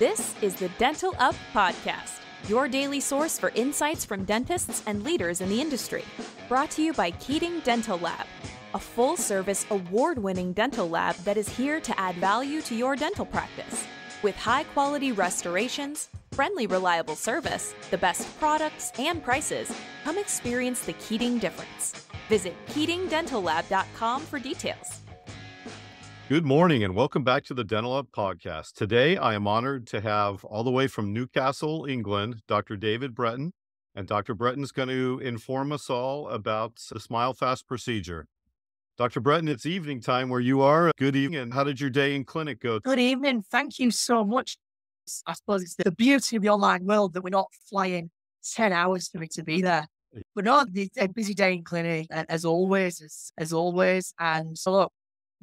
This is the Dental Up Podcast, your daily source for insights from dentists and leaders in the industry. Brought to you by Keating Dental Lab, a full-service, award-winning dental lab that is here to add value to your dental practice. With high-quality restorations, friendly, reliable service, the best products and prices, come experience the Keating difference. Visit KeatingDentalLab.com for details. Good morning and welcome back to the Dental Up Podcast. Today, I am honored to have all the way from Newcastle, England, Dr. David Bretton. And Dr. Bretton is going to inform us all about the SmileFast procedure. Dr. Bretton, it's evening time where you are. Good evening. And how did your day in clinic go? Good evening. Thank you so much. I suppose it's the beauty of the online world that we're not flying 10 hours for me to be there. But no, it's a busy day in clinic, as always, as always. And so look,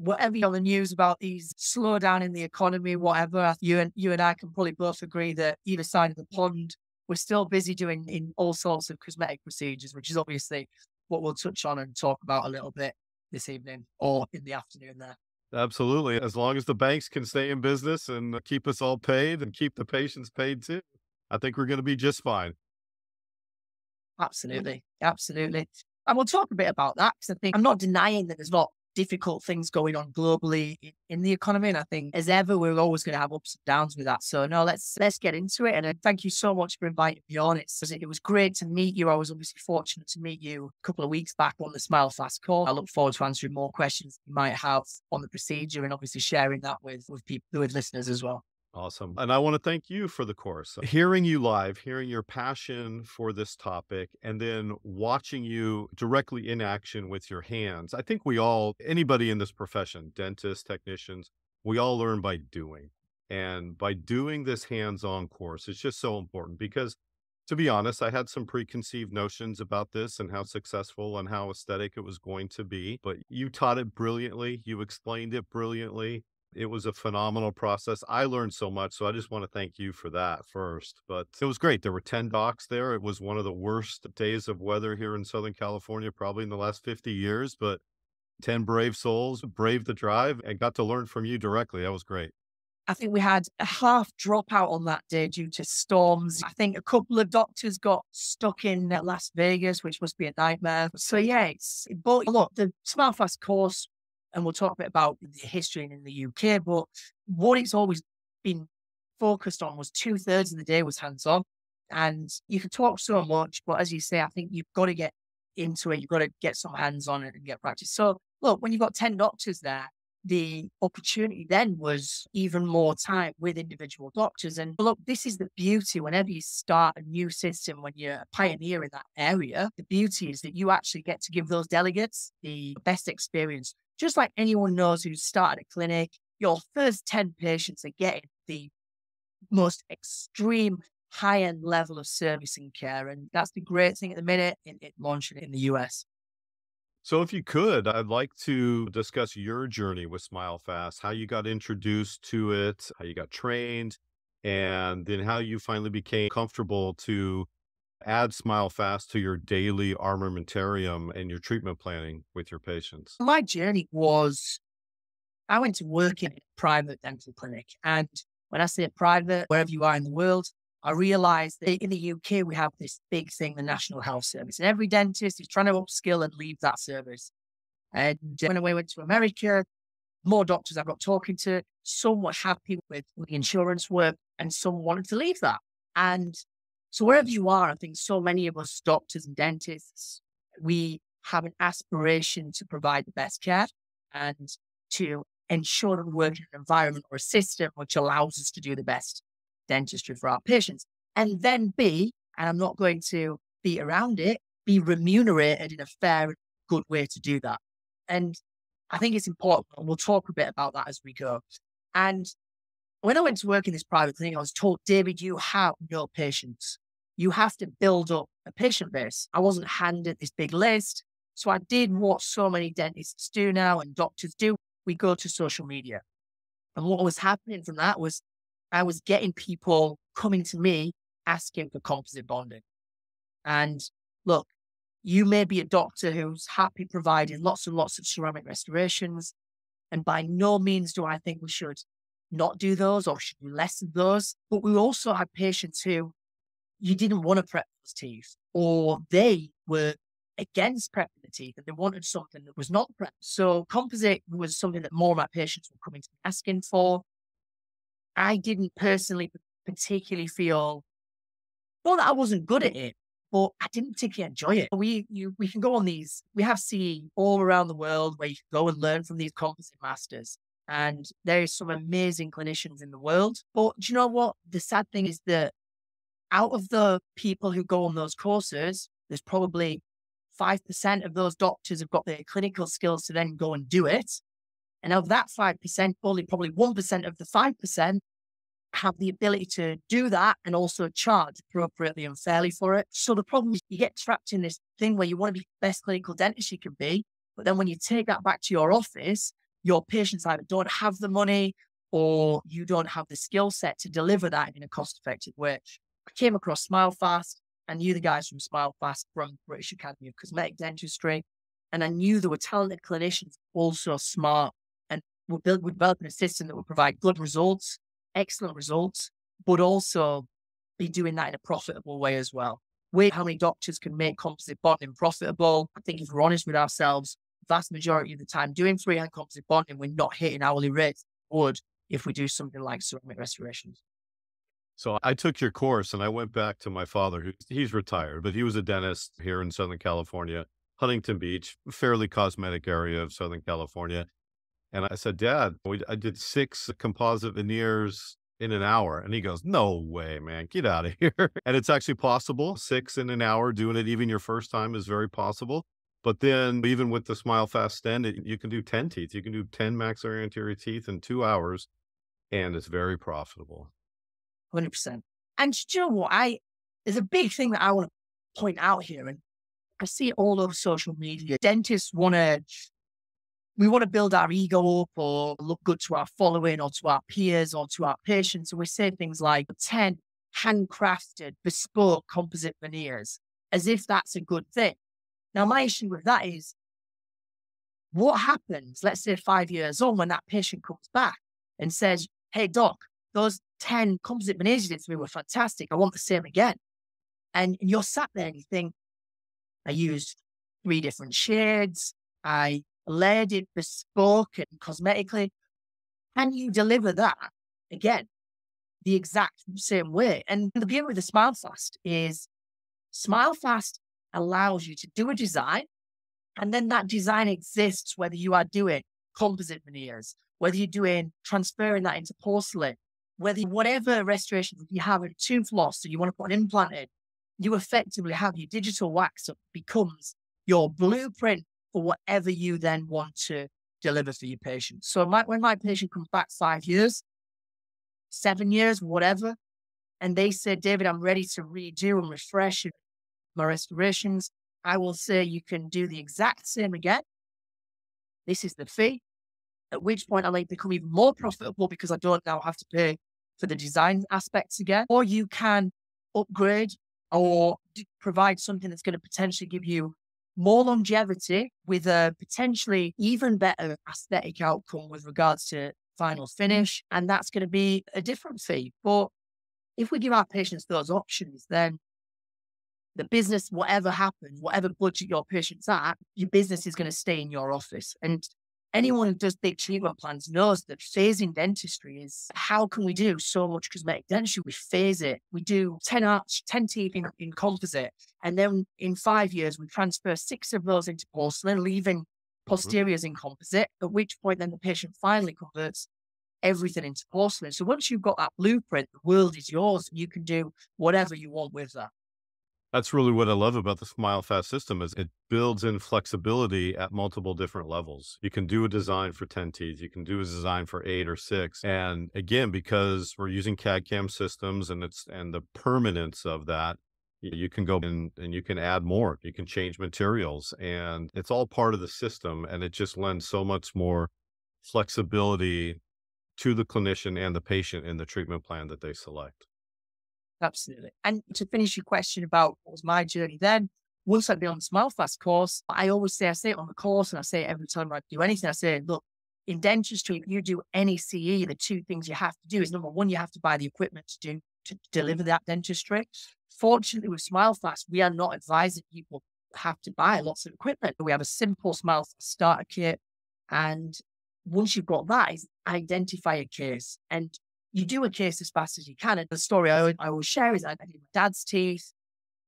whatever on the news about these slowdown in the economy, whatever, you and I can probably both agree that either side of the pond, we're still busy doing in all sorts of cosmetic procedures, which is obviously what we'll touch on and talk about a little bit this evening or in the afternoon there. Absolutely. As long as the banks can stay in business and keep us all paid and keep the patients paid too, I think we're going to be just fine. Absolutely. Absolutely. And we'll talk a bit about that because I think I'm not denying that there's not difficult things going on globally in the economy. And I think as ever, we're always going to have ups and downs with that. So no, let's get into it. And thank you so much for inviting me on. It was great to meet you. I was obviously fortunate to meet you a couple of weeks back on the SmileFast call. I look forward to answering more questions you might have on the procedure and obviously sharing that with people, with listeners as well. Awesome. And I want to thank you for the course. Hearing you live, hearing your passion for this topic, and then watching you directly in action with your hands. I think anybody in this profession, dentists, technicians, we all learn by doing. And by doing this hands-on course, it's just so important because, to be honest, I had some preconceived notions about this and how successful and how aesthetic it was going to be. But you taught it brilliantly. You explained it brilliantly. It was a phenomenal process. I learned so much, so I just want to thank you for that first. But it was great. There were 10 docs there. It was one of the worst days of weather here in Southern California, probably in the last 50 years, but 10 brave souls braved the drive and got to learn from you directly. That was great. I think we had a half dropout on that day due to storms. I think a couple of doctors got stuck in Las Vegas, which must be a nightmare. So yeah, but look, the SmileFast course, and we'll talk a bit about the history in the UK, but what it's always been focused on was 2/3 of the day was hands-on. And you can talk so much, but as you say, I think you've got to get into it. You've got to get some hands-on it and get practice. So look, when you've got 10 doctors there, the opportunity then was even more time with individual doctors. And look, this is the beauty. Whenever you start a new system, when you're a pioneer in that area, the beauty is that you actually get to give those delegates the best experience. Just like anyone knows who's started a clinic, your first 10 patients are getting the most extreme high-end level of service and care. And that's the great thing at the minute in launching in the US. So if you could, I'd like to discuss your journey with SmileFast, how you got introduced to it, how you got trained, and then how you finally became comfortable to add SmileFast to your daily armamentarium and your treatment planning with your patients. My journey was, I went to work in a private dental clinic. And when I say private, wherever you are in the world, I realized that in the UK, we have this big thing, the National Health Service. And every dentist is trying to upskill and leave that service. And when I went to America, more doctors I got talking to, some were happy with the insurance work and some wanted to leave that. And so wherever you are, I think so many of us doctors and dentists, we have an aspiration to provide the best care and to ensure that we work in an environment or a system which allows us to do the best dentistry for our patients. And then and I'm not going to be around it, be remunerated in a fair and good way to do that. And I think it's important, and we'll talk a bit about that as we go. And when I went to work in this private clinic, I was told, David, you have no patients. You have to build up a patient base. I wasn't handed this big list. So I did what so many dentists do now and doctors do. We go to social media. And what was happening from that was I was getting people coming to me asking for composite bonding. And look, you may be a doctor who's happy providing lots and lots of ceramic restorations. And by no means do I think we should not do those or should do less of those. But we also had patients who you didn't want to prep those teeth, or they were against prepping the teeth and they wanted something that was not prepped. So composite was something that more of my patients were coming to me asking for. I didn't personally particularly feel, not that I wasn't good at it, but I didn't particularly enjoy it. We can go on these, we have CE all around the world where you can go and learn from these composite masters. And there is some amazing clinicians in the world. But do you know what? The sad thing is that out of the people who go on those courses, there's probably 5% of those doctors have got the clinical skills to then go and do it. And of that 5%, only probably 1% of the 5% have the ability to do that and also charge appropriately and fairly for it. So the problem is you get trapped in this thing where you want to be the best clinical dentist you can be, but then when you take that back to your office, your patients either don't have the money or you don't have the skill set to deliver that in a cost-effective way. I came across SmileFast. I knew the guys from SmileFast from British Academy of Cosmetic Dentistry, and I knew there were talented clinicians, also smart, and we're developing a system that would provide good results, excellent results, but also be doing that in a profitable way as well. How many doctors can make composite bonding profitable? I think if we're honest with ourselves, vast majority of the time doing freehand composite bonding, we're not hitting hourly rates would if we do something like ceramic restorations. So I took your course and I went back to my father, he's retired, but he was a dentist here in Southern California, Huntington Beach, fairly cosmetic area of Southern California. And I said, Dad, I did 6 composite veneers in an hour. And he goes, no way, man, get out of here. And it's actually possible. 6 in an hour, doing it even your first time is very possible. But then even with the SmileFast stent, you can do 10 teeth. You can do 10 maxillary anterior teeth in 2 hours. And it's very profitable. 100%. And you know what? There's a big thing that I want to point out here. And I see it all over social media. Dentists we want to build our ego up or look good to our following or to our peers or to our patients. And we say things like 10 handcrafted, bespoke composite veneers, as if that's a good thing. Now, my issue with that is what happens, let's say 5 years on, when that patient comes back and says, hey, doc, those 10 composite veneers you did for me were fantastic. I want the same again. And you're sat there and you think, I used 3 different shades. I layered it bespoke and cosmetically. Can you deliver that again the exact same way? And the beauty with the SmileFast is SmileFast allows you to do a design, and then that design exists whether you are doing composite veneers, whether you're doing transferring that into porcelain, whatever restoration you have a tooth loss or you want to put an implant in, you effectively have your digital wax that becomes your blueprint for whatever you then want to deliver for your patient. So when my patient comes back 5 years, 7 years, whatever, and they say, David, I'm ready to redo and refresh my restorations, I will say you can do the exact same again. This is the fee, at which point I might become even more profitable because I don't now have to pay for the design aspects again. Or you can upgrade or provide something that's going to potentially give you more longevity with a potentially even better aesthetic outcome with regards to final finish. And that's going to be a different fee. But if we give our patients those options, then the business, whatever happens, whatever budget your patient's at, your business is going to stay in your office. And anyone who does big treatment plans knows that phasing dentistry is how can we do so much cosmetic dentistry? We phase it. We do 10 teeth in composite. And then in 5 years, we transfer 6 of those into porcelain, leaving posteriors in composite, at which point then the patient finally converts everything into porcelain. So once you've got that blueprint, the world is yours and you can do whatever you want with that. That's really what I love about the SmileFast system is it builds in flexibility at multiple different levels. You can do a design for 10 teeth. You can do a design for 8 or 6. And again, because we're using CAD/CAM systems and the permanence of that, you can go in and you can add more. You can change materials and it's all part of the system. And it just lends so much more flexibility to the clinician and the patient in the treatment plan that they select. Absolutely. And to finish your question about what was my journey then, once I'd been on the SmileFast course, I say it on the course and I say it every time I do anything. I say, look, In dentistry, if you do any CE, the two things you have to do is, number one, you have to buy the equipment to deliver that dentistry. Fortunately, with SmileFast, we are not advising people have to buy lots of equipment. We have a simple SmileFast starter kit. And once you've got that, is identify a case. And you do a case as fast as you can. And the story I always share is I did my dad's teeth.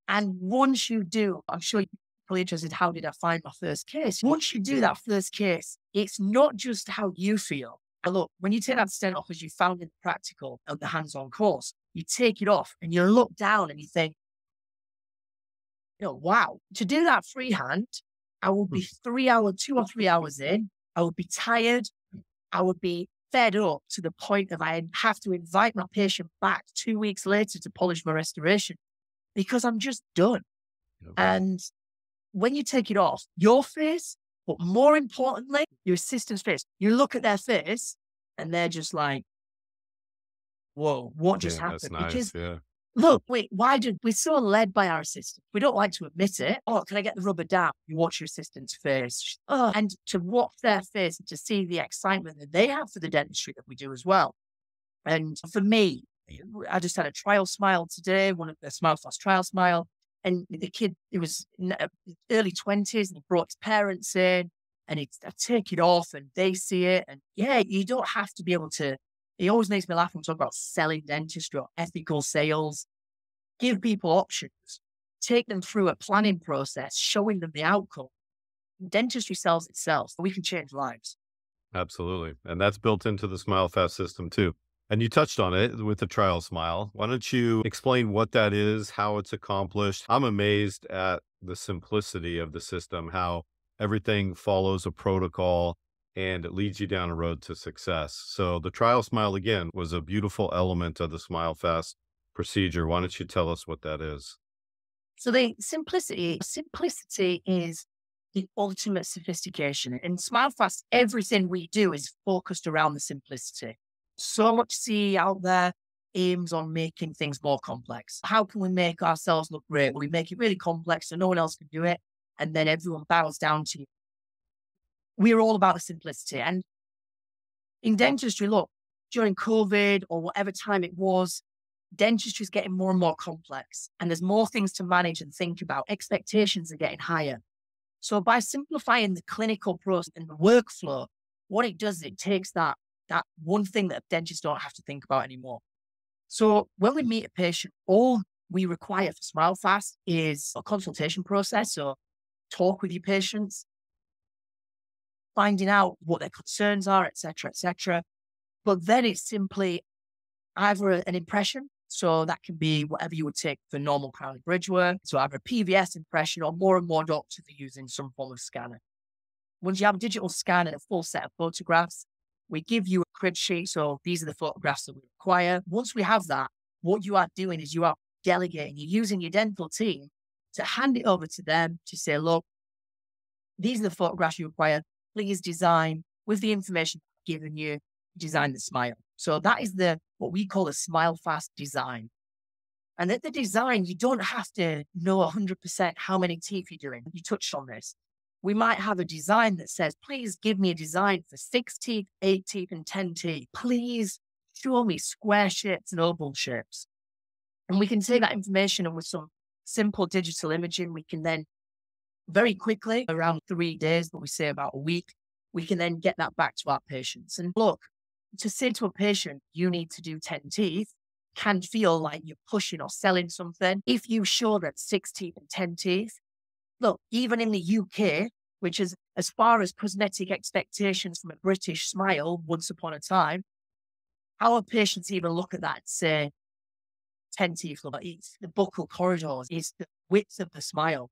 And once you do, I'm sure you're probably interested, how did I find my first case? Once you do that first case, it's not just how you feel. And look, when you take that stent off, as you found in the practical of the hands-on course, you take it off and you look down and you think, wow, to do that freehand, I would be 2 or 3 hours in. I would be tired. I would be fed up to the point of I'd have to invite my patient back 2 weeks later to polish my restoration because I'm just done. Okay. And when you take it off, your face, but more importantly, your assistant's face, you look at their face and they're just like, whoa, what just happened? That's nice, because look, we're so led by our assistant. We don't like to admit it. Oh, can I get the rubber down? You watch your assistant's face. Oh, and to watch their face and to see the excitement that they have for the dentistry that we do as well. And for me, I just had a trial smile today, one of the SmileFast trial smile. And the kid, it was in early 20s and he brought his parents in and I take it off and they see it. And yeah, you don't have to be able to. It always makes me laugh when we talk about selling dentistry or ethical sales. Give people options. Take them through a planning process, showing them the outcome. Dentistry sells itself. We can change lives. Absolutely. And that's built into the SmileFast system too. And you touched on it with the trial smile. Why don't you explain what that is, how it's accomplished? I'm amazed at the simplicity of the system, how everything follows a protocol and it leads you down a road to success. So the trial smile, again, was a beautiful element of the SmileFast procedure. Why don't you tell us what that is? So the simplicity is the ultimate sophistication. In SmileFast, everything we do is focused around the simplicity. So much CE out there aims on making things more complex. How can we make ourselves look great? We make it really complex so no one else can do it. And then everyone bows down to you. We're all about the simplicity. And in dentistry, look, during COVID or whatever time it was, dentistry is getting more and more complex and there's more things to manage and think about. Expectations are getting higher. So by simplifying the clinical process and the workflow, what it does is it takes that one thing that dentists don't have to think about anymore. So when we meet a patient, all we require for SmileFast is a consultation process. So talk with your patients, finding out what their concerns are, et cetera. But then it's simply either an impression. So that can be whatever you would take for normal crown and bridge work. So either a PVS impression or more and more doctors are using some form of scanner. Once you have a digital scan and a full set of photographs, we give you a crib sheet. So these are the photographs that we require. Once we have that, what you are doing is you are delegating. You're using your dental team to hand it over to them to say, look, these are the photographs you require. Please design with the information given you, design the smile. So that is what we call a SmileFast design. And at the design, you don't have to know 100% how many teeth you're doing. You touched on this. We might have a design that says, please give me a design for 6 teeth, 8 teeth, and 10 teeth. Please show me square shapes and oval shapes. And we can take that information and with some simple digital imaging, we can then very quickly, around 3 days, but we say about a week, we can then get that back to our patients. And look, to say to a patient, you need to do 10 teeth can feel like you're pushing or selling something. If you show them 6 teeth and 10 teeth, look, even in the UK, which is as far as cosmetic expectations from a British smile once upon a time, our patients even look at that and say, 10 teeth, look, it's the buccal corridors, it's the width of the smile.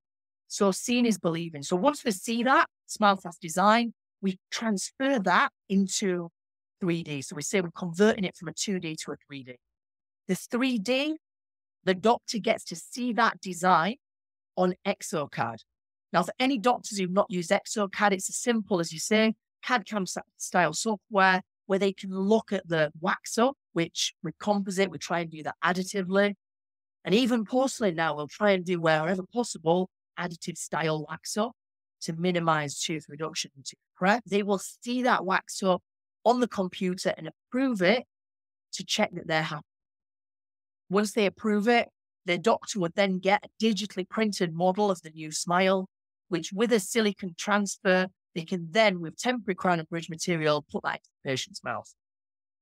So seeing is believing. So once we see that SmileFast design, we transfer that into 3D. So we say we're converting it from a 2D to a 3D. The 3D, the doctor gets to see that design on ExoCAD. Now, for any doctors who've not used ExoCAD, it's as simple as you say, CAD-CAM style software where they can look at the wax up, which with composite, we try and do that additively. And even porcelain now, we'll try and do wherever possible, additive style wax up to minimize tooth reduction and tooth prep, they will see that wax up on the computer and approve it to check that they're happy. Once they approve it, their doctor would then get a digitally printed model of the new smile, which with a silicone transfer, they can then, with temporary crown and bridge material, put that into the patient's mouth.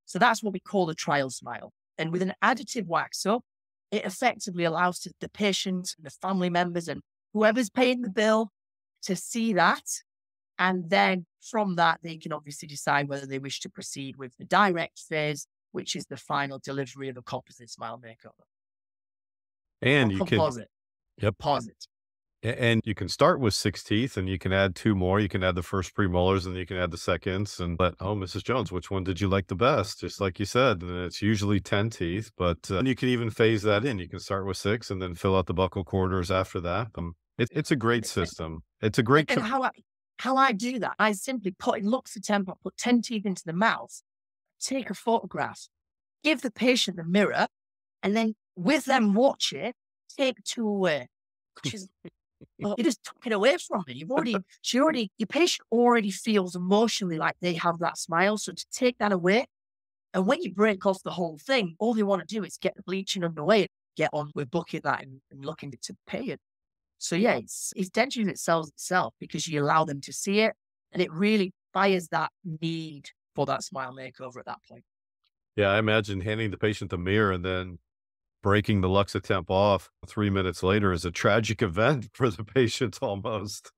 So that's what we call the trial smile. And with an additive wax up, it effectively allows the patient and the family members and whoever's paying the bill to see that. And then from that, they can obviously decide whether they wish to proceed with the direct phase, which is the final delivery of a composite smile makeover. And or you composite. Yep. Composite. And you can start with 6 teeth and you can add 2 more. You can add the first premolars and you can add the seconds and let, oh, Mrs. Jones, which one did you like the best? Just like you said, and it's usually 10 teeth, but you can even phase that in. You can start with 6 and then fill out the buccal corridors after that. It's a great system. It's a great. And how I do that, I simply look for tempo, put 10 teeth into the mouth, take a photograph, give the patient the mirror, and then with them watch it, take 2 away, which is you just took it away from me. Your patient already feels emotionally like they have that smile. So to take that away, and when you break off the whole thing, all they want to do is get the bleaching underway, get on with booking that and looking to pay it. So yeah, it's dentistry that sells itself because you allow them to see it, and it really fires that need for that smile makeover at that point. Yeah, I imagine handing the patient the mirror and then breaking the Luxatemp off 3 minutes later is a tragic event for the patient almost.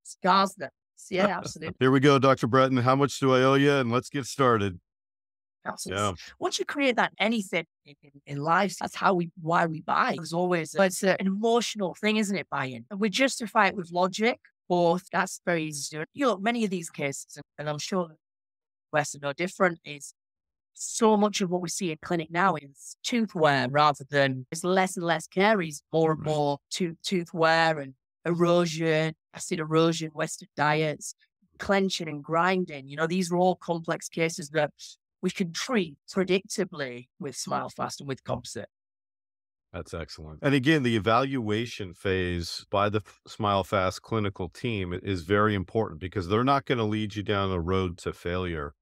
Scars them. Yeah, absolutely. Here we go, Dr. Bretton. How much do I owe you? And let's get started. Absolutely. Yeah. Once you create that anything in life, that's why we buy. It's always, it's an emotional thing, isn't it, buying? And we justify it with logic, but that's very easy to do. You know, many of these cases, and I'm sure the West are no different, is so much of what we see in clinic now is tooth wear rather than it's less and less caries, more and more tooth wear and erosion, acid erosion, Western diets, clenching and grinding. You know, these are all complex cases that we can treat predictably with SmileFast and with composite. That's excellent. And again, the evaluation phase by the SmileFast clinical team is very important because they're not going to lead you down a road to failure.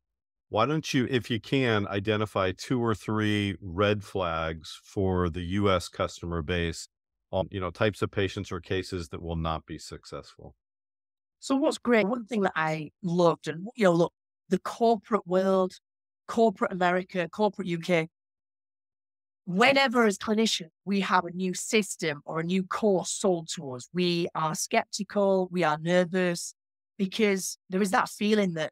Why don't you, if you can, identify 2 or 3 red flags for the U.S. customer base on, types of patients or cases that will not be successful? So what's great, one thing that I loved, and, look, the corporate world, corporate America, corporate UK, whenever as clinicians we have a new system or a new course sold to us, we are skeptical, we are nervous, because there is that feeling that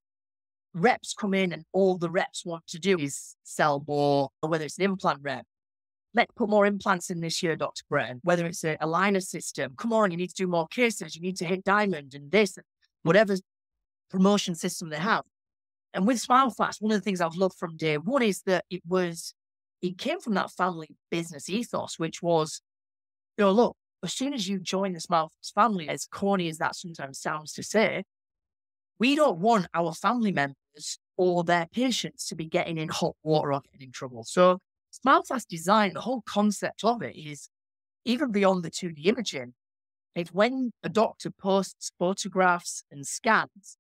reps come in and all the reps want to do is sell more, or whether it's an implant rep. Let's put more implants in this year, Dr. Bretton. Whether it's a aligner system, come on, you need to do more cases, you need to hit diamond and this, whatever promotion system they have. And with SmileFast, one of the things I've loved from day one is that it came from that family business ethos, which was, look, as soon as you join the SmileFast family, as corny as that sometimes sounds to say, we don't want our family members or their patients to be getting in hot water or getting in trouble. So SmileFast design, the whole concept of it is even beyond the 2D imaging. It's when a doctor posts photographs and scans,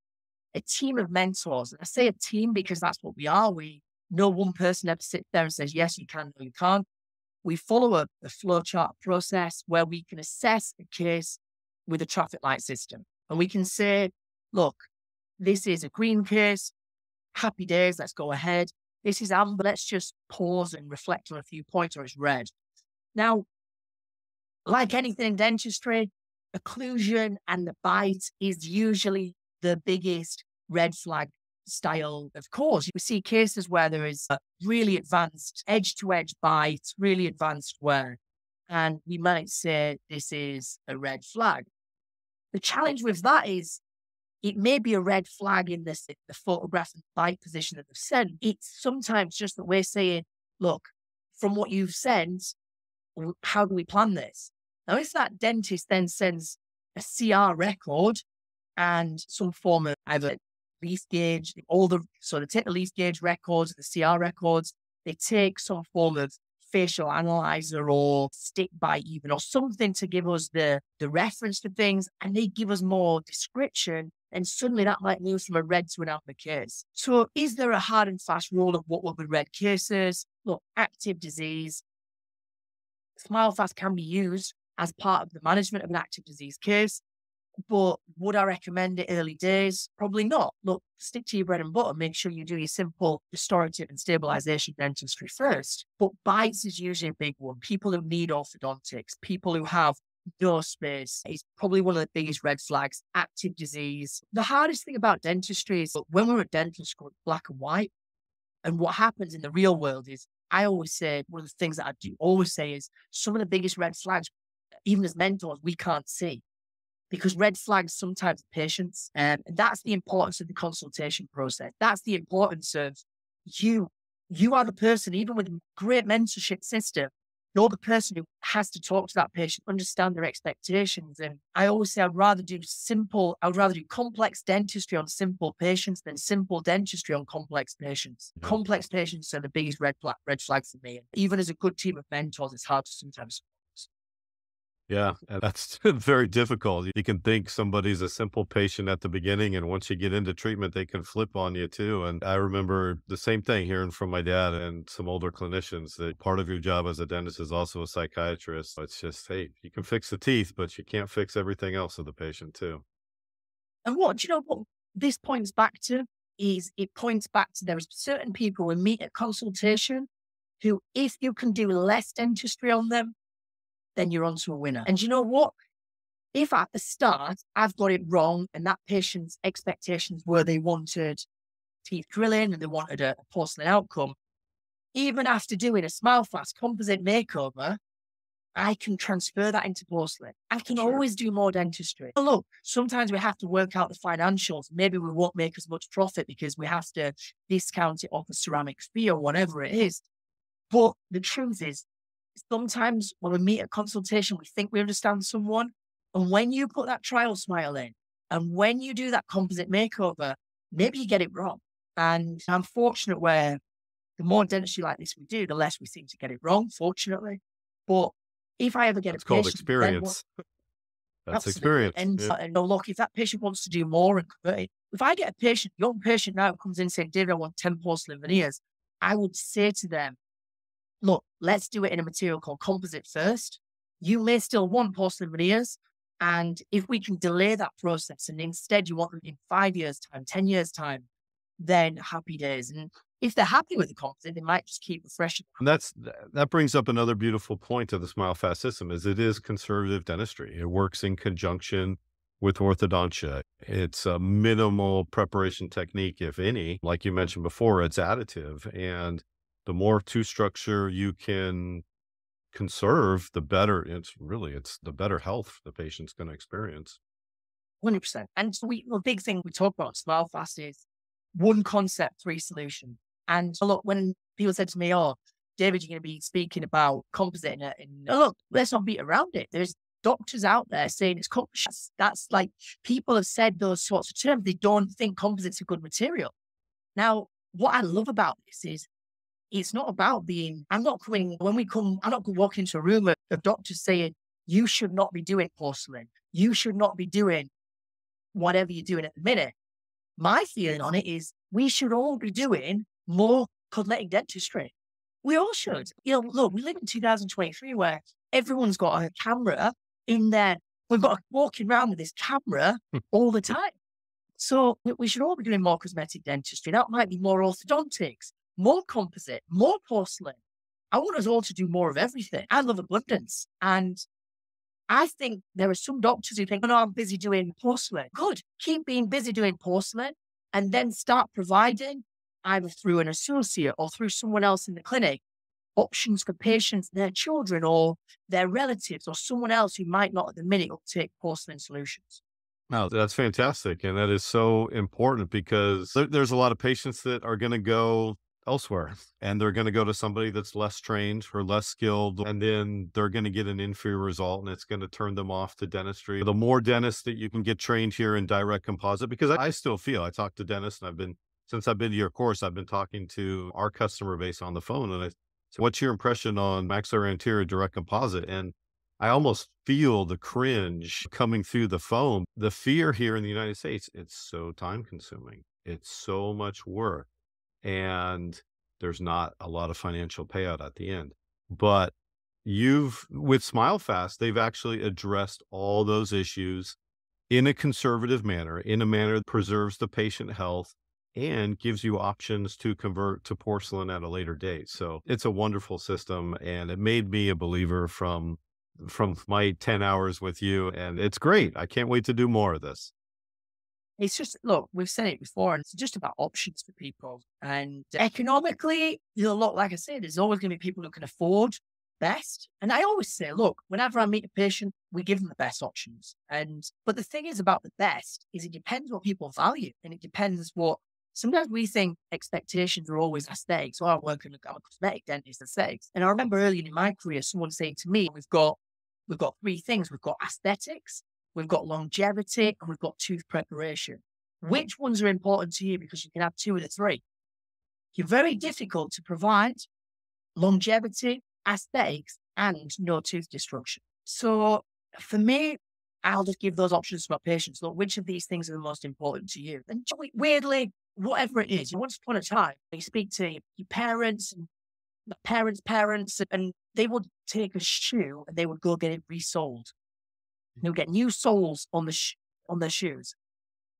a team of mentors, and I say a team because that's what we are. No one person ever sits there and says, yes, you can, no, you can't. We follow a flowchart process where we can assess a case with a traffic light system. And we can say, look, this is a green case, happy days, let's go ahead. This is amber, let's just pause and reflect on a few points, or it's red. Now, like anything in dentistry, occlusion and the bite is usually the biggest red flag style of cause. We see cases where there is a really advanced edge-to-edge bite, really advanced wear, and we might say this is a red flag. The challenge with that is it may be a red flag in the photograph and bite position that they've sent. It's sometimes just that we're saying, look, from what you've sent, how do we plan this? Now, if that dentist then sends a CR record and some form of either leaf gauge, so they take the leaf gauge records, the CR records, they take some form of facial analyzer or stick bite even, or something to give us the reference to things, and they give us more description, and suddenly that might move from a red to an amber case. So is there a hard and fast rule of what will be red cases? Look, active disease, SmileFast can be used as part of the management of an active disease case, but would I recommend it early days? Probably not. Look, stick to your bread and butter. Make sure you do your simple restorative and stabilization dentistry first. But bites is usually a big one. People who need orthodontics, people who have no space is probably one of the biggest red flags. Active disease. The hardest thing about dentistry is when we're at dental school, it's black and white. And what happens in the real world is, I always say, one of the things that I do always say is some of the biggest red flags, even as mentors, we can't see. Because red flags sometimes are patients. And that's the importance of the consultation process. That's the importance of you. You are the person, even with a great mentorship system, you're the person who has to talk to that patient, understand their expectations. And I always say I'd rather do complex dentistry on simple patients than simple dentistry on complex patients. Yeah. Complex patients are the biggest red flag for me. Even as a good team of mentors, it's hard to sometimes. Yeah, and that's very difficult. You can think somebody's a simple patient at the beginning, and once you get into treatment, they can flip on you too. And I remember the same thing hearing from my dad and some older clinicians that part of your job as a dentist is also a psychiatrist. It's just, hey, you can fix the teeth, but you can't fix everything else of the patient too. And what this points back to is it points back to there are certain people we meet at consultation who, if you can do less dentistry on them, then you're onto a winner. And you know what? If at the start I've got it wrong and that patient's expectations were they wanted teeth drilling and they wanted a porcelain outcome, even after doing a SmileFast composite makeover, I can transfer that into porcelain. I can always do more dentistry. Look, sometimes we have to work out the financials. Maybe we won't make as much profit because we have to discount it off a ceramic fee or whatever it is. But the truth is, sometimes when we meet at consultation, we think we understand someone. And when you put that trial smile in, and when you do that composite makeover, maybe you get it wrong. And I'm fortunate where the more dentistry like this we do, the less we seem to get it wrong, fortunately. But if I ever get a patient... It's called experience. That's experience. And, look, if that patient wants to do more and convert it, if I get a young patient now who comes in saying, David, I want 10 porcelain veneers, I would say to them, look, let's do it in a material called composite first. You may still want porcelain veneers. And if we can delay that process and instead you want them in 5 years' time, 10 years' time, then happy days. And if they're happy with the composite, they might just keep refreshing. And that brings up another beautiful point of the SmileFast system is it is conservative dentistry. It works in conjunction with orthodontia. It's a minimal preparation technique, if any. Like you mentioned before, it's additive. And the more tooth structure you can conserve, the better. It's the better health the patient's going to experience. 100%. And the big thing we talk about SmileFast is one concept, three solutions. And look, when people said to me, "Oh, David, you're going to be speaking about composite," and look, let's not beat around it. There's doctors out there saying it's composite. That's like people have said those sorts of terms. They don't think composite's a good material. Now, what I love about this is, it's not about I'm not going to walk into a room of doctors saying, you should not be doing porcelain. You should not be doing whatever you're doing at the minute. My feeling on it is we should all be doing more cosmetic dentistry. We all should. Look, we live in 2023 where everyone's got a camera in there. We've got walking around with this camera all the time. So we should all be doing more cosmetic dentistry. That might be more orthodontics, more composite, more porcelain. I want us all to do more of everything. I love abundance. And I think there are some doctors who think, oh, no, I'm busy doing porcelain. Good. Keep being busy doing porcelain and then start providing, either through an associate or through someone else in the clinic, options for patients, their children or their relatives or someone else who might not at the minute take porcelain solutions. Wow, that's fantastic. And that is so important because there's a lot of patients that are going to go elsewhere and they're going to go to somebody that's less trained or less skilled, and then they're going to get an inferior result and it's going to turn them off to dentistry. The more dentists that you can get trained here in direct composite, because I still feel, I talk to dentists and since I've been to your course, I've been talking to our customer base on the phone and I said, what's your impression on maxillary anterior direct composite? And I almost feel the cringe coming through the phone. The fear here in the United States, it's so time consuming. It's so much work, and there's not a lot of financial payout at the end. But with SmileFast, they've actually addressed all those issues in a conservative manner, in a manner that preserves the patient health and gives you options to convert to porcelain at a later date. So it's a wonderful system, and it made me a believer from my 10 hours with you, and it's great. I can't wait to do more of this. It's just, look, we've said it before, and it's just about options for people. And economically, look, like I said, there's always going to be people who can afford best. And I always say, look, whenever I meet a patient, we give them the best options. But the thing is about the best is it depends what people value, and it depends what. Sometimes we think expectations are always aesthetics. Oh, I'm a cosmetic dentist, aesthetics. And I remember early in my career, someone saying to me, we've got three things. We've got aesthetics, we've got longevity, and we've got tooth preparation. Which ones are important to you? Because you can have two of the three. You're very difficult to provide longevity, aesthetics, and no tooth destruction. So for me, I'll just give those options to my patients. Look, which of these things are the most important to you? And weirdly, whatever it is, once upon a time, you speak to your parents and the parents, and they would take a shoe and they would go get it resoled. They would get new soles on their shoes.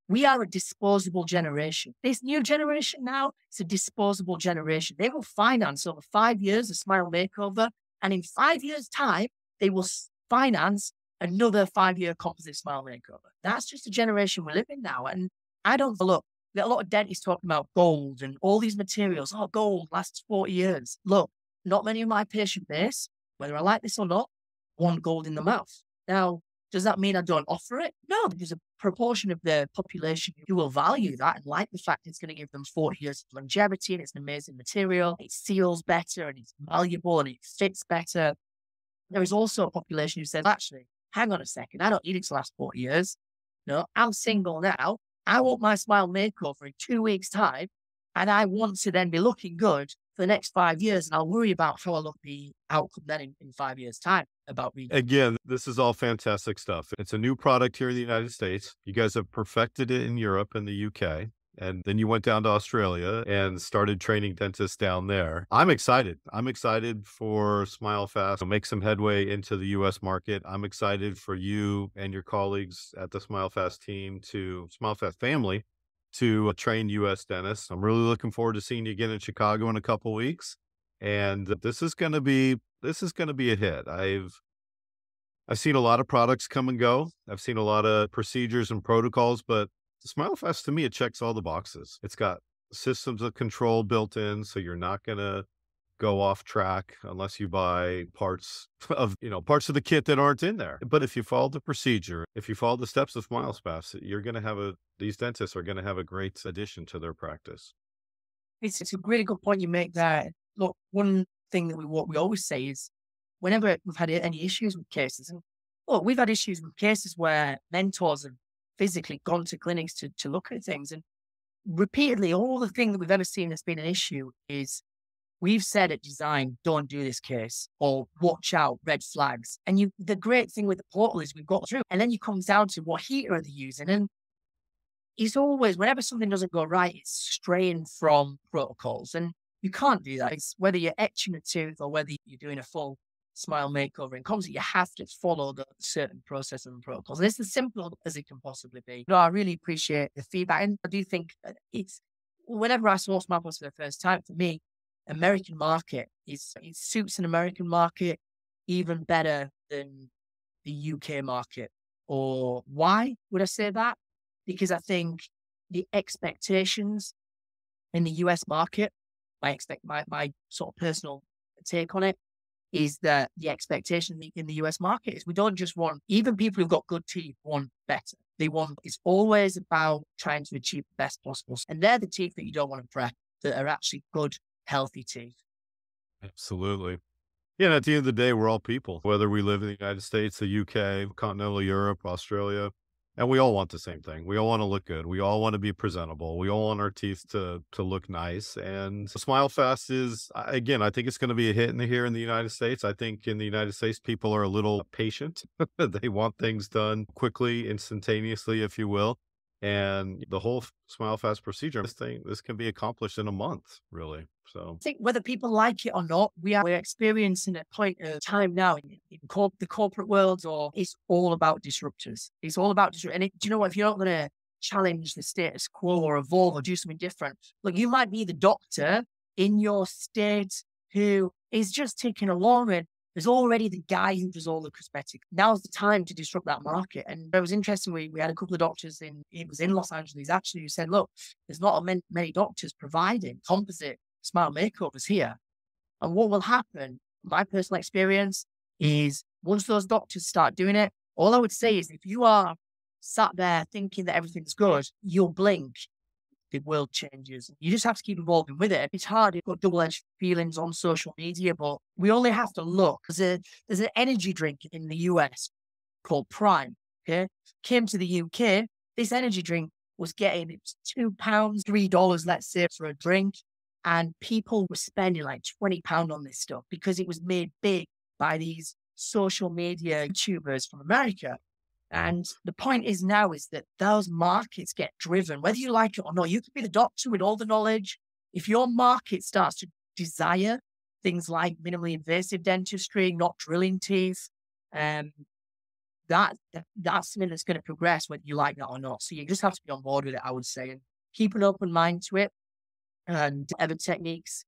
We are a disposable generation. This new generation now, it's a disposable generation. They will finance over 5 years a smile makeover, and in 5 years' time, they will finance another 5-year composite smile makeover. That's just the generation we live in now. And I don't look. There are a lot of dentists talking about gold and all these materials. Oh, gold lasts 40 years. Look, not many of my patient base, whether I like this or not, want gold in the mouth. Now, does that mean I don't offer it? No, there's a proportion of the population who will value that and like the fact it's going to give them 40 years of longevity, and it's an amazing material. It seals better and it's malleable and it fits better. There is also a population who says, actually, hang on a second, I don't need it to last 40 years. No, I'm single now. I want my smile makeover in 2 weeks' time, and I want to then be looking good for the next 5 years, and I'll worry about how I look the outcome then in 5 years' time about me. Again, this is all fantastic stuff. It's a new product here in the United States. You guys have perfected it in Europe and the UK. And then you went down to Australia and started training dentists down there. I'm excited. I'm excited for SmileFast to make some headway into the US market. I'm excited for you and your colleagues at the SmileFast team SmileFast family to train US dentists. I'm really looking forward to seeing you again in Chicago in a couple weeks. And this is going to be a hit. I've seen a lot of products come and go. I've seen a lot of procedures and protocols, but the SmileFast, to me, it checks all the boxes. It's got systems of control built in, so you're not going to go off track unless you buy parts of the kit that aren't in there. But if you follow the procedure, if you follow the steps of SmileFast, these dentists are going to have a great addition to their practice. It's a really good point you make there. Look, one thing that we always say is whenever we've had any issues with cases, and look, we've had issues with cases where mentors have physically gone to clinics to look at things, and repeatedly, all the thing that we've ever seen that's been an issue is we've said at design, don't do this case, or watch out, red flags. And the great thing with the portal is we've got through, and then you come down to what heater are they using, and it's always, whenever something doesn't go right, it's straying from protocols, and you can't do that. It's whether you're etching a tooth or whether you're doing a full smile makeover in composite, you have to follow the certain processes and protocols. And it's as simple as it can possibly be. No, I really appreciate the feedback. And I do think whenever I saw SmileFast for the first time, for me, American market it suits an American market even better than the UK market. Or why would I say that? Because I think the expectations in the US market, my sort of personal take on it, is that the expectation in the US market is we don't just want, even people who've got good teeth want better. It's always about trying to achieve the best possible. And they're the teeth that you don't want to prep, that are actually good, healthy teeth. Absolutely. Yeah, and at the end of the day, we're all people, whether we live in the United States, the UK, continental Europe, Australia. And we all want the same thing. We all want to look good. We all want to be presentable. We all want our teeth to look nice. And SmileFast is, again, I think it's going to be a hit here in the United States. I think in the United States, people are a little patient. They want things done quickly, instantaneously, if you will. And the whole SmileFast procedure, this can be accomplished in a month, really. So I think whether people like it or not, we're experiencing a point of time now in the corporate world, or it's all about disruptors. It's all about disruptors. And do you know what? If you're not going to challenge the status quo or evolve or do something different, look, you might be the doctor in your state who is just ticking along, and there's already the guy who does all the cosmetic. Now's the time to disrupt that market. And it was interesting. We had a couple of doctors it was in Los Angeles actually, who said, look, there's not many doctors providing composite smile makeovers here. And what will happen, my personal experience, is once those doctors start doing it, all I would say is if you are sat there thinking that everything's good, you'll blink. The world changes. You just have to keep evolving with it. It's hard. You've got double-edged feelings on social media, but we only have to look. There's an energy drink in the US called Prime. Okay, came to the UK. This energy drink was getting £2, $3, let's say, for a drink. And people were spending like £20 on this stuff because it was made big by these social media YouTubers from America. And the point is now is that those markets get driven, whether you like it or not. You could be the doctor with all the knowledge. If your market starts to desire things like minimally invasive dentistry, not drilling teeth, that's something that's going to progress whether you like that or not. So you just have to be on board with it, I would say, and keep an open mind to it. And other techniques,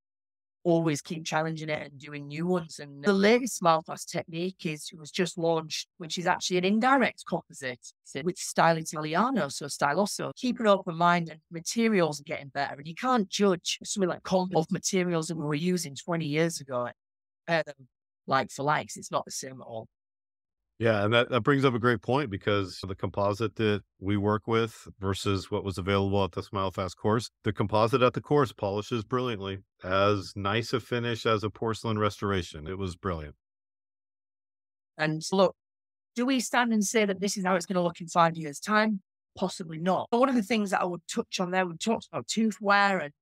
always keep challenging it and doing new ones. And the latest SmileFast technique was just launched, which is actually an indirect composite with Style Italiano, so Styloso. Keep an open mind, and materials are getting better. And you can't judge something like of materials that we were using 20 years ago and compare them like for likes. It's not the same at all. yeah, and that brings up a great point, because the composite that we work with versus what was available at the SmileFast course, the composite at the course polishes brilliantly, as nice a finish as a porcelain restoration. It was brilliant. And look, do we stand and say that this is how it's going to look in 5 years' time? Possibly not. But one of the things that I would touch on there, we talked about tooth wear, and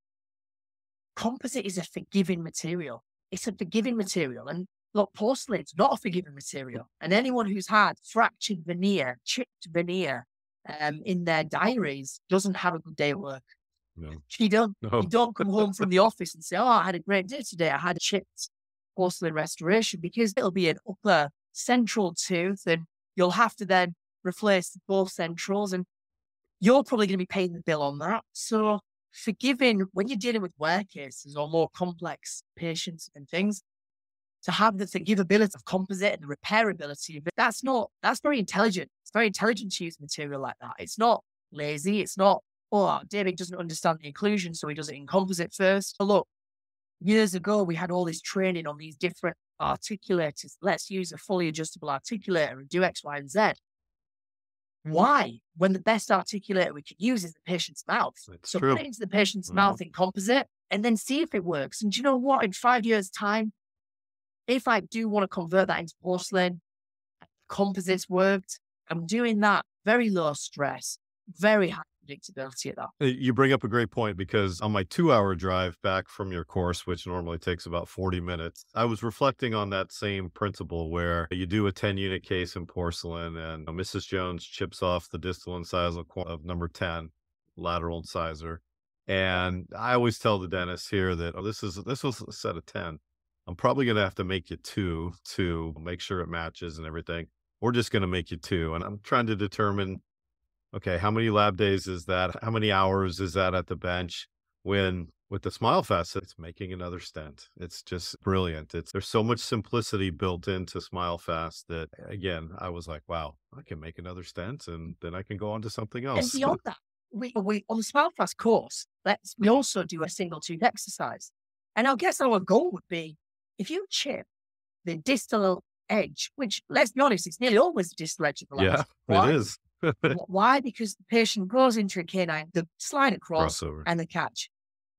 composite is a forgiving material. It's a forgiving material. And look, porcelain's not a forgiving material. And anyone who's had fractured veneer, chipped veneer in their diaries doesn't have a good day at work. No. You don't No. come home from the office and say, oh, I had a great day today. I had a chipped porcelain restoration, because it'll be an upper central tooth, and you'll have to then replace both centrals, and you're probably going to be paying the bill on that. So forgiving, when you're dealing with wear cases or more complex patients and things, to have the forgivability of composite and the repairability of it, that's very intelligent. It's very intelligent to use material like that. It's not lazy. It's not, oh, David doesn't understand the occlusion, so he does it in composite first. But look, years ago, we had all this training on these different articulators. Let's use a fully adjustable articulator and do X, Y, and Z. Why? When the best articulator we can use is the patient's mouth. It's so true. put it into the patient's mouth in composite and then see if it works. And do you know what? In 5 years' time, if I do want to convert that into porcelain, composites worked, I'm doing that very low stress, very high predictability at that. You bring up a great point, because on my 2-hour drive back from your course, which normally takes about 40 minutes, I was reflecting on that same principle where you do a 10-unit case in porcelain, and Mrs. Jones chips off the distal incisal of number 10, lateral incisor. And I always tell the dentist here that, this was a set of 10. I'm probably going to have to make you 2 to make sure it matches and everything. We're just going to make you 2. And I'm trying to determine, okay, how many lab days is that? How many hours is that at the bench? When with the SmileFast, it's making another stent. It's just brilliant. There's so much simplicity built into SmileFast that, again, I was like, wow, I can make another stent, and then I can go on to something else. And beyond that, we on the SmileFast course, we also do a single tooth exercise. And I guess our goal would be, if you chip the distal edge, which, let's be honest, it's nearly always the distal edge of the lens. Yeah, it is. Why? Because the patient goes into a canine, the slide across Crossover. and the catch.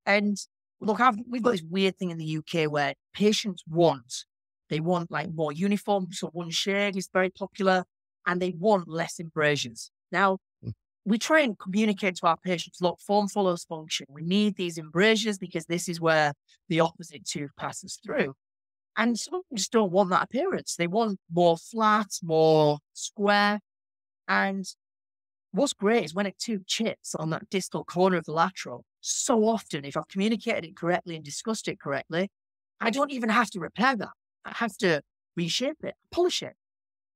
And look, we've got this weird thing in the UK where patients want like more uniform, so one shade is very popular, and they want less abrasions. Now, we try and communicate to our patients, look, form follows function. We need these embrasures because this is where the opposite tooth passes through. And some just don't want that appearance. They want more flat, more square. And what's great is when a tooth chips on that distal corner of the lateral, so often, if I've communicated it correctly and discussed it correctly, I don't even have to repair that. I have to reshape it, polish it.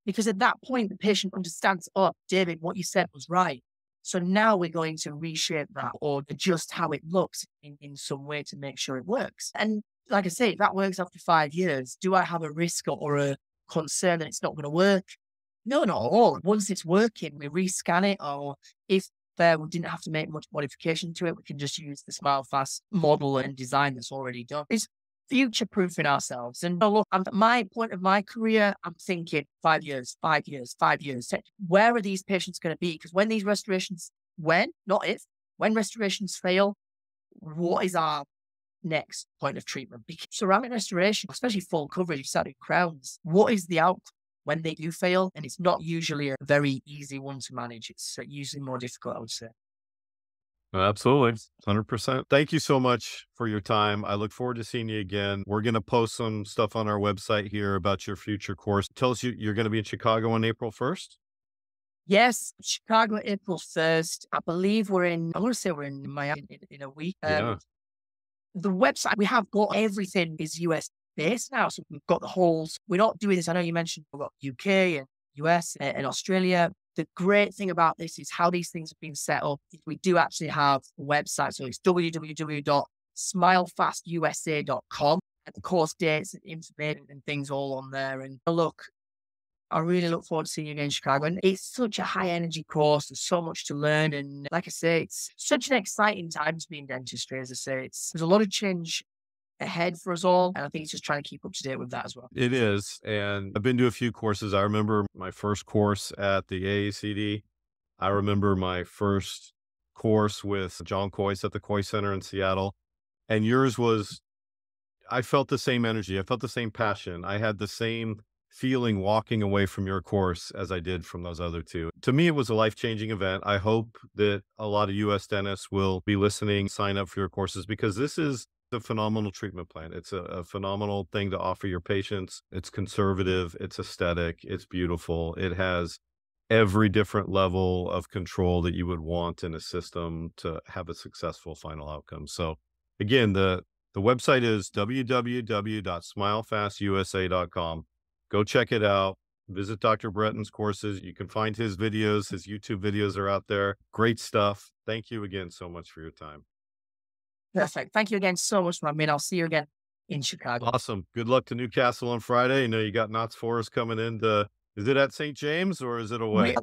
Because at that point, the patient understands, oh, David, what you said was right. So now we're going to reshape that or adjust how it looks in some way to make sure it works. And like I say, if that works after 5 years, do I have a risk or a concern that it's not going to work? No, not at all. Once it's working, we rescan it, or if we didn't have to make much modification to it, we can just use the SmileFast model and design that's already done. It's future-proofing ourselves. And look, at my point of my career, I'm thinking 5 years, 5 years, 5 years. Where are these patients going to be? Because when these restorations, when restorations fail, what is our next point of treatment? Because ceramic restoration, especially full coverage, you started crowns, what is the outcome when they do fail? And it's not usually a very easy one to manage. It's usually more difficult, I would say. Absolutely. 100%. Thank you so much for your time. I look forward to seeing you again. We're going to post some stuff on our website here about your future course. Tell us you're going to be in Chicago on April 1st? Yes, Chicago, April 1st. I believe we're in Miami in a week. Yeah. The website, we have got everything is US based now. So we've got the holes. We're not doing this. I know you mentioned we've got UK and US and Australia. The great thing about this is how these things have been set up. We do actually have a website. So it's www.smilefastusa.com. And the course dates and information and things all on there. And look, I really look forward to seeing you again in Chicago. And it's such a high energy course. There's so much to learn. And like I say, it's such an exciting time to be in dentistry. As I say, there's a lot of change ahead for us all. And I think it's just trying to keep up to date with that as well. It is. And I've been to a few courses. I remember my first course at the AACD. I remember my first course with John Coyce at the Coyce Center in Seattle. And yours was, I felt the same energy. I felt the same passion. I had the same feeling walking away from your course as I did from those other two. To me, it was a life-changing event. I hope that a lot of US dentists will be listening, sign up for your courses, because this is a phenomenal treatment plan. It's a phenomenal thing to offer your patients. It's conservative, it's aesthetic, it's beautiful. It has every different level of control that you would want in a system to have a successful final outcome. So again, the website is www.smilefastusa.com. Go check it out. Visit Dr. Bretton's courses. You can find his videos. His YouTube videos are out there. Great stuff. Thank you again so much for your time. Perfect. Thank you again so much, Ramin. I'll see you again in Chicago. Awesome. Good luck to Newcastle on Friday. I know you got Knott's Forest coming in. Is it at St. James or is it away?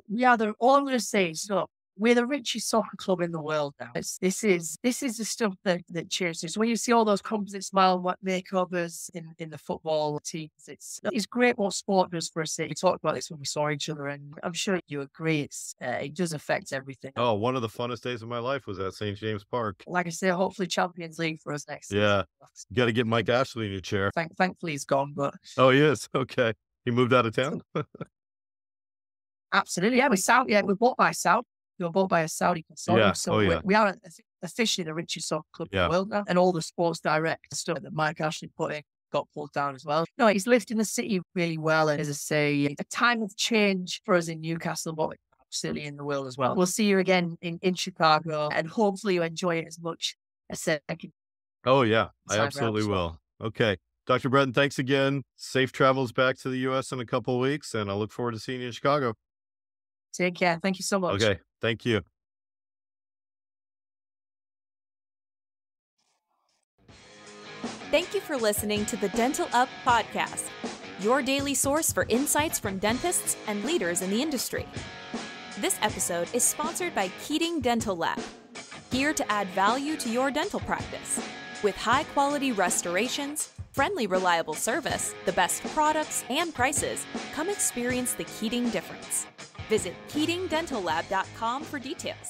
All I'm going to say is, look, we're the richest soccer club in the world now. This is the stuff that changes. So when you see all those composite smile makeovers in the football teams, it's great what sport does for us. We talked about this when we saw each other, and I'm sure you agree. It does affect everything. Oh, one of the funnest days of my life was at St. James Park. Like I say, hopefully Champions League for us next Yeah. season. You got to get Mike Ashley in your chair. Thankfully he's gone, but oh, he is. Okay. He moved out of town. Absolutely. Yeah, we're bought by Saudi. We were bought by a Saudi consortium. Yeah. So we are officially the richest soccer club in the world now. And all the Sports Direct stuff that Mike Ashley put in got pulled down as well. No, he's lifting the city really well. And as I say, a time of change for us in Newcastle, but absolutely in the world as well. We'll see you again in Chicago, and hopefully you enjoy it as much as I can. Oh, yeah. I absolutely will. Okay. Dr. Bretton, thanks again. Safe travels back to the U.S. in a couple of weeks, and I look forward to seeing you in Chicago. Take care. Thank you so much. Okay. Thank you. Thank you for listening to the Dental Up podcast, your daily source for insights from dentists and leaders in the industry. This episode is sponsored by Keating Dental Lab, here to add value to your dental practice. With high-quality restorations, friendly, reliable service, the best products and prices, come experience the Keating difference. Visit KeatingDentalLab.com for details.